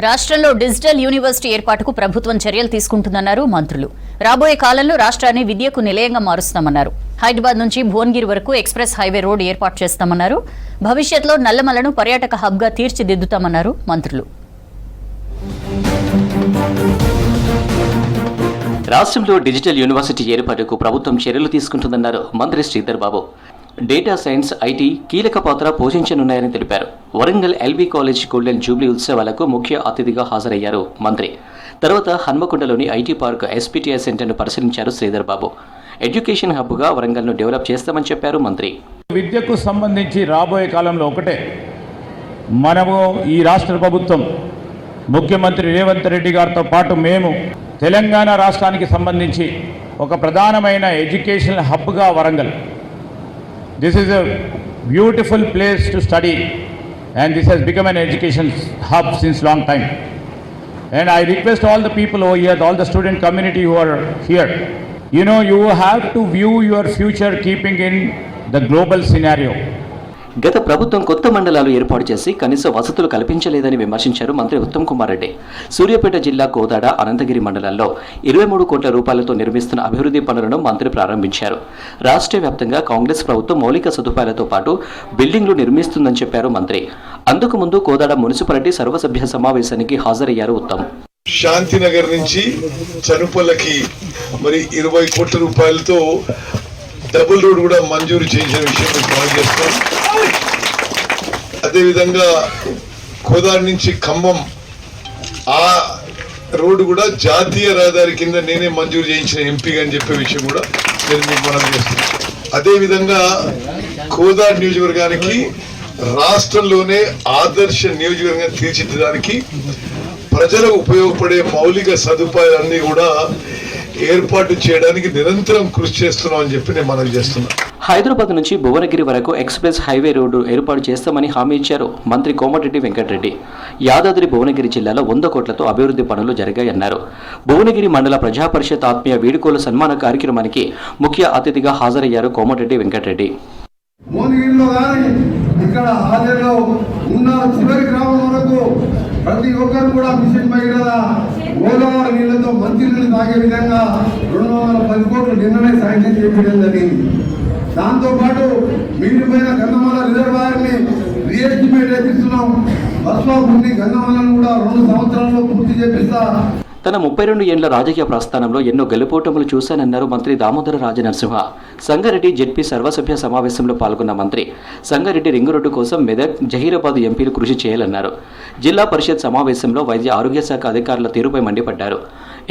రాష్ట్రంలో digital university ఏర్పాటుకు ప్రభుత్వం చర్యలు తీసుకుంటుందన్నారు మంత్రులు. రాబోయే కాలంలో రాష్ట్రాన్ని విద్యకు నిలయంగా మారుస్తామన్నారు. హైదరాబాద్ నుంచి భువనగిరి వరకు ఎక్స్ప్రెస్ హైవే రోడ్ ఏర్పాటు చేస్తామన్నారు. భవిష్యత్తులో నల్లమలను పర్యాటక హబ్గా తీర్చిదిద్దుతామన్నారు మంత్రులు. రాష్ట్రంలో డిజిటల్ యూనివర్సిటీ ఏర్పాటుకు ప్రభుత్వం చర్యలు తీసుకుంటుందన్నారు మంత్రి Sridhar Babu. Data science, IT కీలక పాత్ర పోషించనున్నాయని తెలిపారు. Warangal LB college golden Jubilee ఉత్సవాలకు ముఖ్య అతిథిగా హాజరయ్యారు మంత్రి. తర్వాత హన్మకొండలోని ఐటీ పార్క్ ఎస్పీటీఐ సెంటర్ను పరిశీలించారు శ్రీధర్ బాబు. ఎడ్యుకేషన్ హబ్గా వరంగల్ను డెవలప్ చేస్తామని చెప్పారు మంత్రి. విద్యకు సంబంధించి రాబోయే కాలంలో ఒకటే, మనము ఈ రాష్ట్ర ప్రభుత్వం ముఖ్యమంత్రి రేవంత్ రెడ్డి గారితో పాటు మేము తెలంగాణ రాష్ట్రానికి సంబంధించి ఒక ప్రధానమైన ఎడ్యుకేషనల్ హబ్గా Warangal. This is a beautiful place to study and this has become an education hub since long time. And I request all the people over here, all the student community who are here, you have to view your future keeping in the global scenario. గత ప్రభుత్వం కొత్త మండలాలు ఏర్పాటు చేసి కనీస వసతులు కల్పించలేదని విమర్శించారు మంత్రి ఉత్తమ్ కుమార్ రెడ్డి. సూర్యాపేట జిల్లా కోదాడ, అనంతగిరి మండలాల్లో 23 కోట్ల రూపాయలతో నిర్మిస్తున్న అభివృద్ధి పనులను మంత్రి ప్రారంభించారు. రాష్ట్ర వ్యాప్తంగా కాంగ్రెస్ ప్రభుత్వం మౌలిక సదుపాయాలతో పాటు బిల్డింగ్లు నిర్మిస్తుందని చెప్పారు మంత్రి. అందుకు ముందు కోదాడ మున్సిపాలిటీ సర్వసభ్య సమావేశానికి హాజరయ్యారు ఉత్తమ్. శాంతినగర్ నుంచి చనుపల్లకి 20 కోట్ల రూపాయలతో డబుల్ రోడ్ కూడా మంజూరు చేసిన విషయం కాల్ చేస్తాం. అదేవిధంగా కోదాడ నుంచి ఖమ్మం ఆ రోడ్డు కూడా జాతీయ రహదారి కింద నేనే మంజూరు చేయించిన ఎంపీగా అని చెప్పే విషయం కూడా నేను మీకు మనం చేస్తున్నాను. అదేవిధంగా కోదాడ నియోజకవర్గానికి రాష్ట్రంలోనే ఆదర్శ నియోజకవర్గంగా తీర్చిదిద్దడానికి ప్రజలకు ఉపయోగపడే మౌలిక సదుపాయాలన్నీ కూడా ఏర్పాటు చేయడానికి నిరంతరం కృషి చేస్తున్నాం అని చెప్పి నేను మనవి చేస్తున్నాను. హైదరాబాద్ నుంచి భువనగిరి వరకు ఎక్స్ప్రెస్ హైవే రోడ్డు ఏర్పాటు చేస్తామని హామీ ఇచ్చారు మంత్రి కోమటిరెడ్డి వెంకటరెడ్డి. యాదాద్రి భువనగిరి జిల్లాలో 100 కోట్లతో అభివృద్ధి పనులు జరిగాయన్నారు. భువనగిరి మండల ప్రజాపరిషత్ ఆత్మీయ వీడుకోలు సన్మాన కార్యక్రమానికి ముఖ్య అతిథిగా హాజరయ్యారు కోమటిరెడ్డి వెంకటరెడ్డి. ప్రతి ఒక్కరు కూడా మిషన్ భగీరథ గోదావరి నీళ్లతో మంచి నీళ్లు తాగే విధంగా 210 కోట్లు నిన్ననే శాంక్షన్ చేయడం జరిగింది. దాంతోపాటు మిగిలిపోయిన గంధమాల రిజర్వాయర్ని రీఎస్టిమేట్ చేపిస్తున్నాం. బస్లో ఉంది గంధమాలను కూడా 2 సంవత్సరాల్లో పూర్తి చేపిస్తా. తన 32 ఏళ్ల రాజకీయ ప్రస్థానంలో ఎన్నో గెలుపోటములు చూశానన్నారు మంత్రి దామోదర రాజనరసింహ. సంగారెడ్డి జెడ్పీ సర్వసభ్య సమావేశంలో పాల్గొన్న మంత్రి సంగారెడ్డి రింగు రోడ్డు కోసం మెదక్, జహీరాబాద్ ఎంపీలు కృషి చేయాలన్నారు. జిల్లా పరిషత్ సమావేశంలో వైద్య ఆరోగ్య శాఖ అధికారుల తీరుపై మండిపడ్డారు.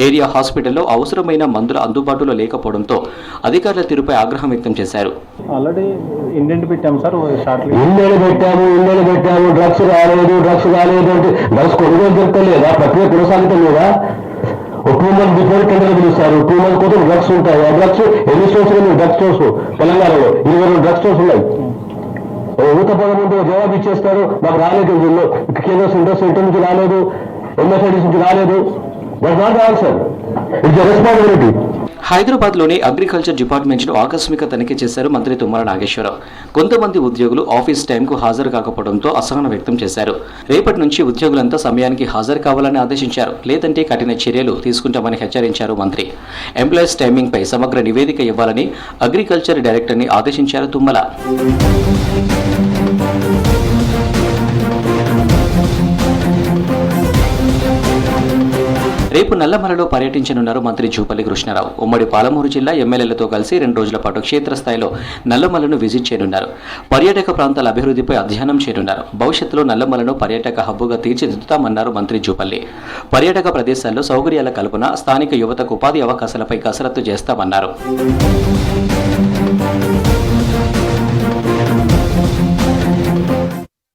ఏరియా హాస్పిటల్లో అవసరమైన మందులు అందుబాటులో లేకపోవడంతో అధికారుల తీరుపై ఆగ్రహం వ్యక్తం చేశారు. ఆల్రెడీ ఇండెంట్ పెట్టాము సార్, పెట్టాము డ్రగ్స్ రాలేదు అంటే డ్రగ్స్ కొనుగోలు జరుగుతలేదా, ప్రక్రియ కొనసాగుతలేదా? 2 months బిఫోర్ టెండర్ పిలుస్తారు. 2 months కోసం డ్రగ్స్ ఉంటాయి. ఆ డ్రగ్స్ ఎన్ని స్టోర్స్ ఉన్నాయి? డ్రగ్ స్టోర్స్ తెలంగాణలో 22 డ్రగ్ స్టోర్స్ ఉన్నాయి. ఊత పదముందు జవాబు ఇచ్చేస్తారు, మాకు రాలేదు, కేంద్ర సెంటర్ నుంచి రాలేదు, ఎంఎస్ఐడిసి నుంచి రాలేదు. హైదరాబాద్లోని అగ్రికల్చర్ డిపార్ట్మెంట్ను ఆకస్మిక తనిఖీ చేశారు మంత్రి తుమ్మల నాగేశ్వరరావు. కొంతమంది ఉద్యోగులు ఆఫీస్ టైంకు హాజరు కాకపోవడంతో అసహనం వ్యక్తం చేశారు. రేపటి నుంచి ఉద్యోగులంతా సమయానికి హాజరు కావాలని ఆదేశించారు. లేదంటే కఠిన చర్యలు తీసుకుంటామని హెచ్చరించారు మంత్రి. ఎంప్లాయీస్ టైమింగ్పై సమగ్ర నివేదిక ఇవ్వాలని అగ్రికల్చర్ డైరెక్టర్ని ఆదేశించారు తుమ్మల. రేపు నల్లమలలో పర్యటించనున్నారు మంత్రి జూపల్లి కృష్ణారావు. ఉమ్మడి పాలమూరు జిల్లా ఎమ్మెల్యేలతో కలిసి 2 రోజుల పాటు క్షేత్రస్థాయిలో నల్లమలను విజిట్ చేయనున్నారు. పర్యాటక ప్రాంతాల అభివృద్ధిపై అధ్యయనం చేయనున్నారు. భవిష్యత్తులో నల్లమలను పర్యాటక హబ్బుగా తీర్చిదిద్దుతామన్నారు మంత్రి జూపల్లి. పర్యాటక ప్రదేశాల్లో సౌకర్యాల కల్పన, స్థానిక యువతకు ఉపాధి అవకాశాలపై కసరత్తు చేస్తామన్నారు.